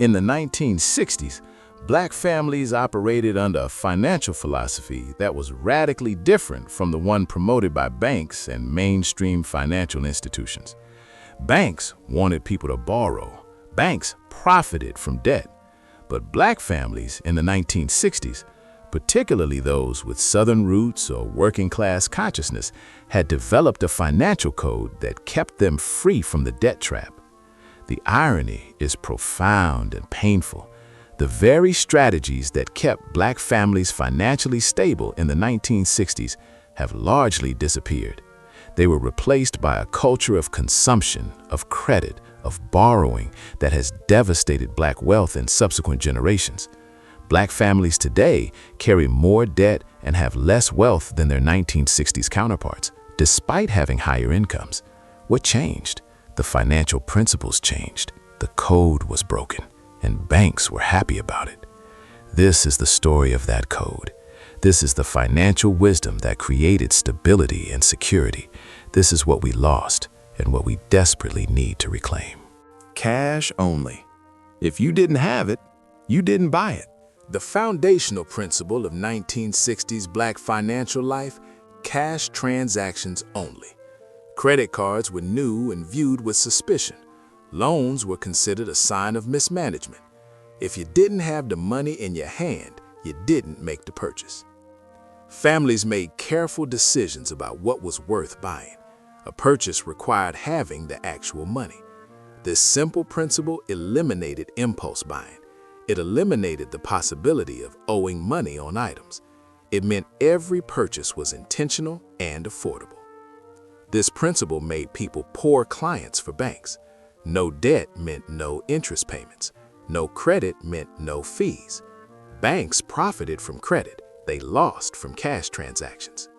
In the 1960s, black families operated under a financial philosophy that was radically different from the one promoted by banks and mainstream financial institutions. Banks wanted people to borrow. Banks profited from debt. But black families in the 1960s, particularly those with Southern roots or working-class consciousness, had developed a financial code that kept them free from the debt trap. The irony is profound and painful. The very strategies that kept black families financially stable in the 1960s have largely disappeared. They were replaced by a culture of consumption, of credit, of borrowing that has devastated black wealth in subsequent generations. Black families today carry more debt and have less wealth than their 1960s counterparts, despite having higher incomes. What changed? The financial principles changed. The code was broken, and banks were happy about it. This is the story of that code. This is the financial wisdom that created stability and security. This is what we lost and what we desperately need to reclaim. Cash only. If you didn't have it, you didn't buy it. The foundational principle of 1960s black financial life: cash transactions only. Credit cards were new and viewed with suspicion. Loans were considered a sign of mismanagement. If you didn't have the money in your hand, you didn't make the purchase. Families made careful decisions about what was worth buying. A purchase required having the actual money. This simple principle eliminated impulse buying. It eliminated the possibility of owing money on items. It meant every purchase was intentional and affordable. This principle made people poor clients for banks. No debt meant no interest payments. No credit meant no fees. Banks profited from credit. They lost from cash transactions.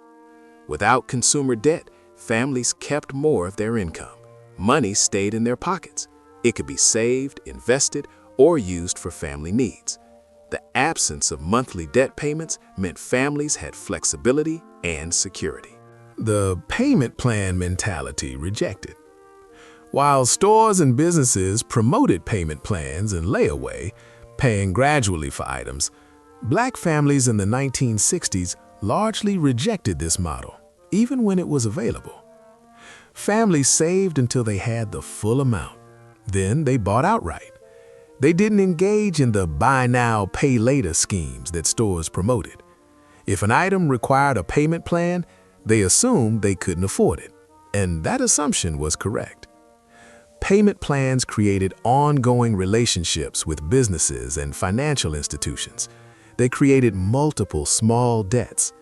Without consumer debt, families kept more of their income. Money stayed in their pockets. It could be saved, invested, or used for family needs. The absence of monthly debt payments meant families had flexibility and security. The payment plan mentality rejected. While stores and businesses promoted payment plans and layaway, paying gradually for items, black families in the 1960s largely rejected this model, even when it was available. Families saved until they had the full amount. Then they bought outright. They didn't engage in the buy now, pay later schemes that stores promoted. If an item required a payment plan, they assumed they couldn't afford it, and that assumption was correct. Payment plans created ongoing relationships with businesses and financial institutions. They created multiple small debts.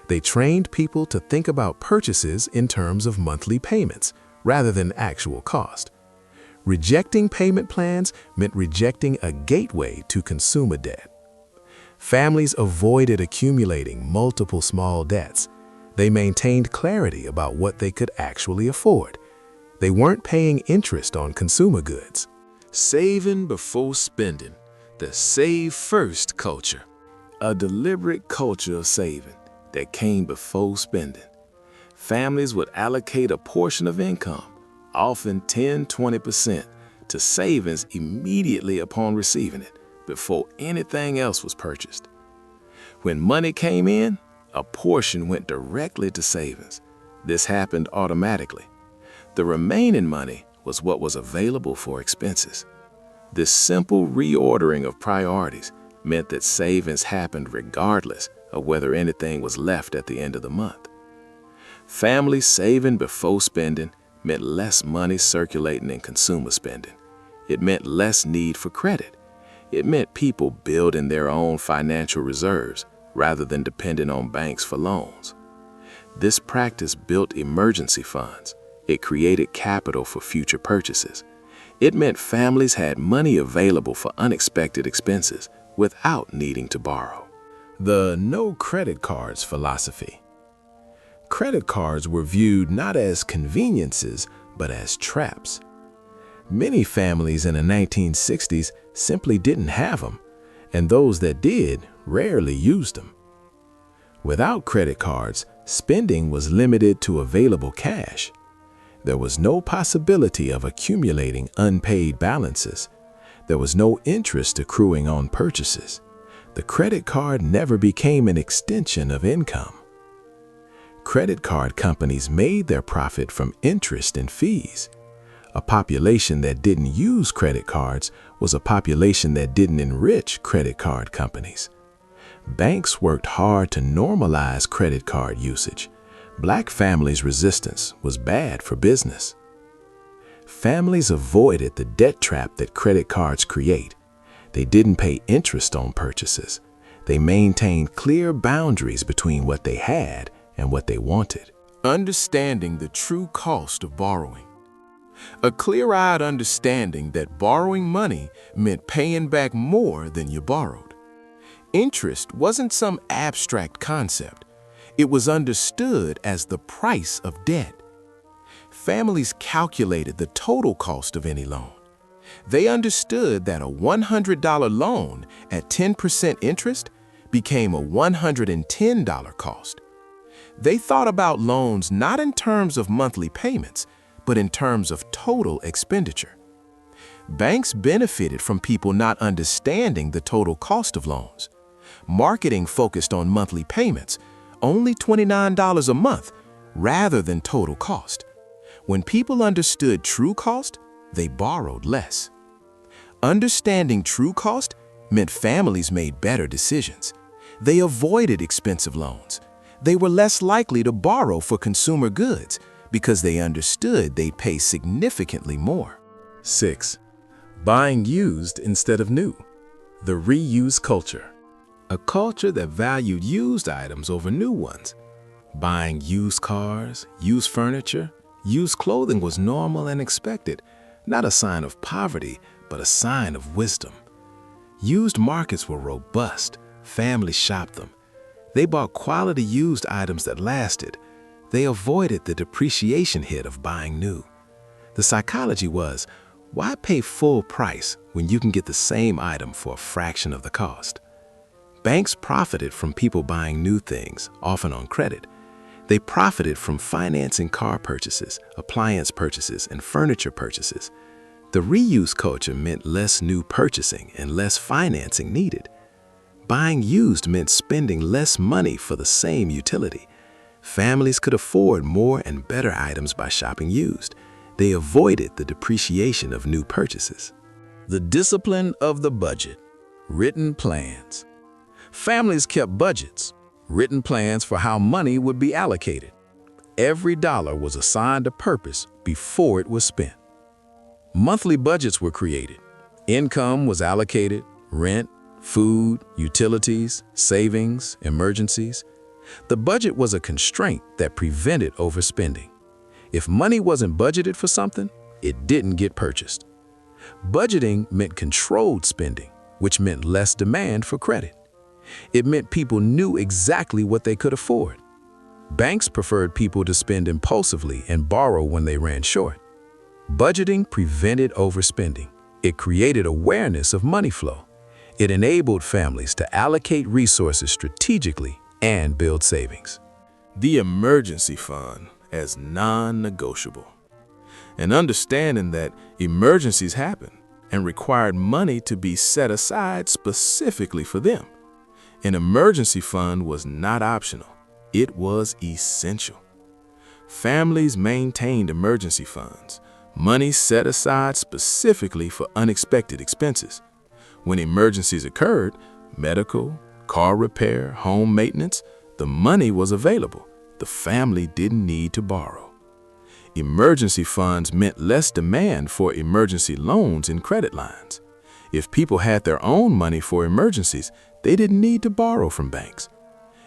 They trained people to think about purchases in terms of monthly payments rather than actual cost. Rejecting payment plans meant rejecting a gateway to consumer debt. Families avoided accumulating multiple small debts. They maintained clarity about what they could actually afford. They weren't paying interest on consumer goods. Saving before spending, the save first culture. A deliberate culture of saving that came before spending. Families would allocate a portion of income, often 10–20%, to savings immediately upon receiving it, before anything else was purchased. When money came in, a portion went directly to savings. This happened automatically. The remaining money was what was available for expenses. This simple reordering of priorities meant that savings happened regardless of whether anything was left at the end of the month. Families saving before spending meant less money circulating in consumer spending. It meant less need for credit. It meant people building their own financial reserves rather than depending on banks for loans. This practice built emergency funds. It created capital for future purchases. It meant families had money available for unexpected expenses without needing to borrow. The no credit cards philosophy. Credit cards were viewed not as conveniences, but as traps. Many families in the 1960s simply didn't have them, and those that did rarely used them. Without credit cards, spending was limited to available cash. There was no possibility of accumulating unpaid balances. There was no interest accruing on purchases. The credit card never became an extension of income. Credit card companies made their profit from interest and fees. A population that didn't use credit cards was a population that didn't enrich credit card companies. Banks worked hard to normalize credit card usage. Black families' resistance was bad for business. Families avoided the debt trap that credit cards create. They didn't pay interest on purchases. They maintained clear boundaries between what they had and what they wanted. Understanding the true cost of borrowing. A clear-eyed understanding that borrowing money meant paying back more than you borrowed. Interest wasn't some abstract concept. It was understood as the price of debt. Families calculated the total cost of any loan. They understood that a $100 loan at 10% interest became a $110 cost. They thought about loans not in terms of monthly payments, but in terms of total expenditure. Banks benefited from people not understanding the total cost of loans. Marketing focused on monthly payments, only $29 a month, rather than total cost. When people understood true cost, they borrowed less. Understanding true cost meant families made better decisions. They avoided expensive loans. They were less likely to borrow for consumer goods because they understood they'd pay significantly more. 6. Buying used instead of new. The reuse culture. A culture that valued used items over new ones. Buying used cars, used furniture, used clothing was normal and expected, not a sign of poverty, but a sign of wisdom. Used markets were robust. Families shopped them. They bought quality used items that lasted. They avoided the depreciation hit of buying new. The psychology was, why pay full price when you can get the same item for a fraction of the cost? Banks profited from people buying new things, often on credit. They profited from financing car purchases, appliance purchases, and furniture purchases. The reuse culture meant less new purchasing and less financing needed. Buying used meant spending less money for the same utility. Families could afford more and better items by shopping used. They avoided the depreciation of new purchases. The discipline of the budget. Written plans. Families kept budgets, written plans for how money would be allocated. Every dollar was assigned a purpose before it was spent. Monthly budgets were created. Income was allocated, rent, food, utilities, savings, emergencies. The budget was a constraint that prevented overspending. If money wasn't budgeted for something, it didn't get purchased. Budgeting meant controlled spending, which meant less demand for credit. It meant people knew exactly what they could afford. Banks preferred people to spend impulsively and borrow when they ran short. Budgeting prevented overspending. It created awareness of money flow. It enabled families to allocate resources strategically and build savings. The emergency fund as non-negotiable. An understanding that emergencies happen and required money to be set aside specifically for them. An emergency fund was not optional. It was essential. Families maintained emergency funds, money set aside specifically for unexpected expenses. When emergencies occurred, medical, car repair, home maintenance, the money was available. The family didn't need to borrow. Emergency funds meant less demand for emergency loans and credit lines. If people had their own money for emergencies, they didn't need to borrow from banks.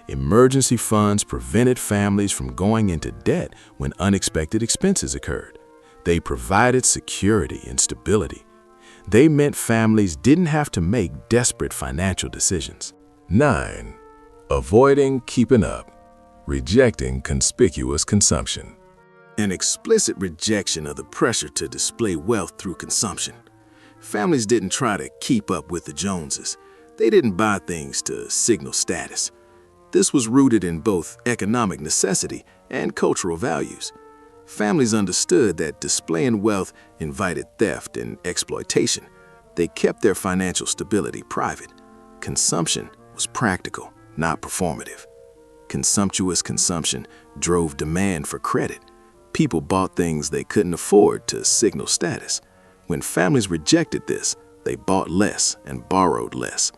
Emergency funds prevented families from going into debt when unexpected expenses occurred. They provided security and stability. They meant families didn't have to make desperate financial decisions. 9. Avoiding keeping up. Rejecting conspicuous consumption. An explicit rejection of the pressure to display wealth through consumption. Families didn't try to keep up with the Joneses. They didn't buy things to signal status. This was rooted in both economic necessity and cultural values. Families understood that displaying wealth invited theft and exploitation. They kept their financial stability private. Consumption was practical, not performative. Consumptuous consumption drove demand for credit. People bought things they couldn't afford to signal status. When families rejected this, they bought less and borrowed less.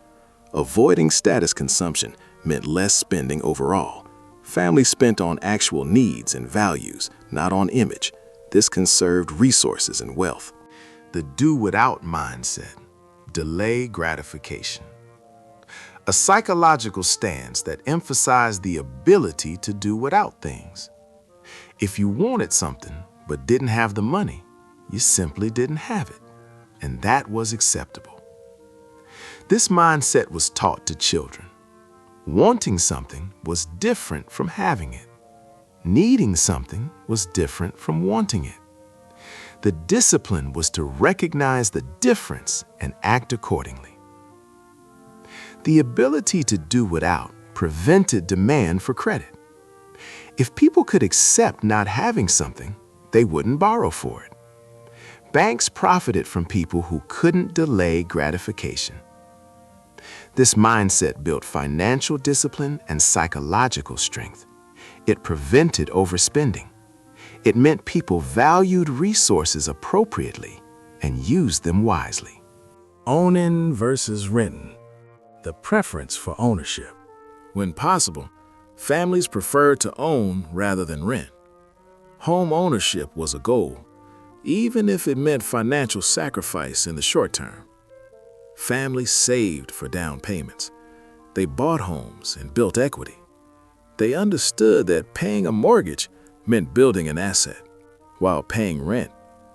Avoiding status consumption meant less spending overall. Families spent on actual needs and values, not on image. This conserved resources and wealth. The do-without mindset, delay gratification. A psychological stance that emphasized the ability to do without things. If you wanted something but didn't have the money, you simply didn't have it, and that was acceptable. This mindset was taught to children. Wanting something was different from having it. Needing something was different from wanting it. The discipline was to recognize the difference and act accordingly. The ability to do without prevented demand for credit. If people could accept not having something, they wouldn't borrow for it. Banks profited from people who couldn't delay gratification. This mindset built financial discipline and psychological strength. It prevented overspending. It meant people valued resources appropriately and used them wisely. Owning versus renting. The preference for ownership. When possible, families preferred to own rather than rent. Home ownership was a goal, even if it meant financial sacrifice in the short term. Families saved for down payments. They bought homes and built equity. They understood that paying a mortgage meant building an asset, while paying rent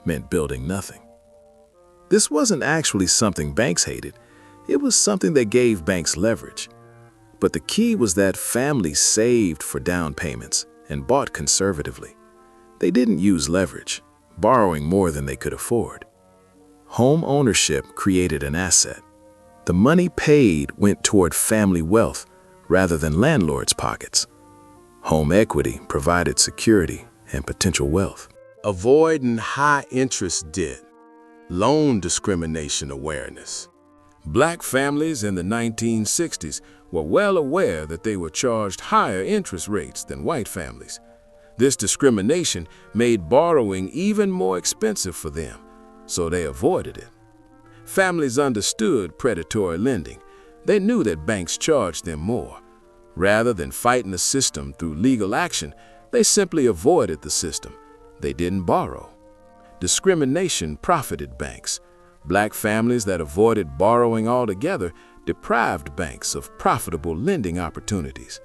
meant building nothing. This wasn't actually something banks hated. It was something that gave banks leverage. But the key was that families saved for down payments and bought conservatively. They didn't use leverage, borrowing more than they could afford. Home ownership created an asset. The money paid went toward family wealth rather than landlords' pockets. Home equity provided security and potential wealth. Avoiding high-interest debt. Loan discrimination awareness. Black families in the 1960s were well aware that they were charged higher interest rates than white families. This discrimination made borrowing even more expensive for them, so they avoided it. Families understood predatory lending. They knew that banks charged them more. Rather than fighting the system through legal action, they simply avoided the system. They didn't borrow. Discrimination profited banks. Black families that avoided borrowing altogether deprived banks of profitable lending opportunities.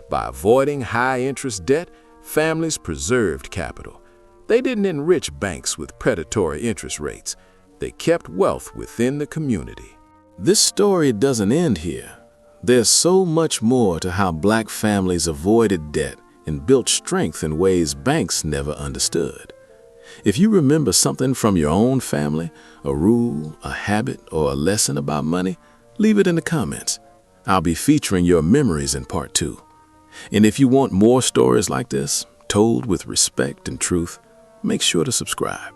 By avoiding high-interest debt, families preserved capital. They didn't enrich banks with predatory interest rates. They kept wealth within the community. This story doesn't end here. There's so much more to how Black families avoided debt and built strength in ways banks never understood. If you remember something from your own family, a rule, a habit, or a lesson about money, leave it in the comments. I'll be featuring your memories in part 2. And if you want more stories like this, told with respect and truth, make sure to subscribe.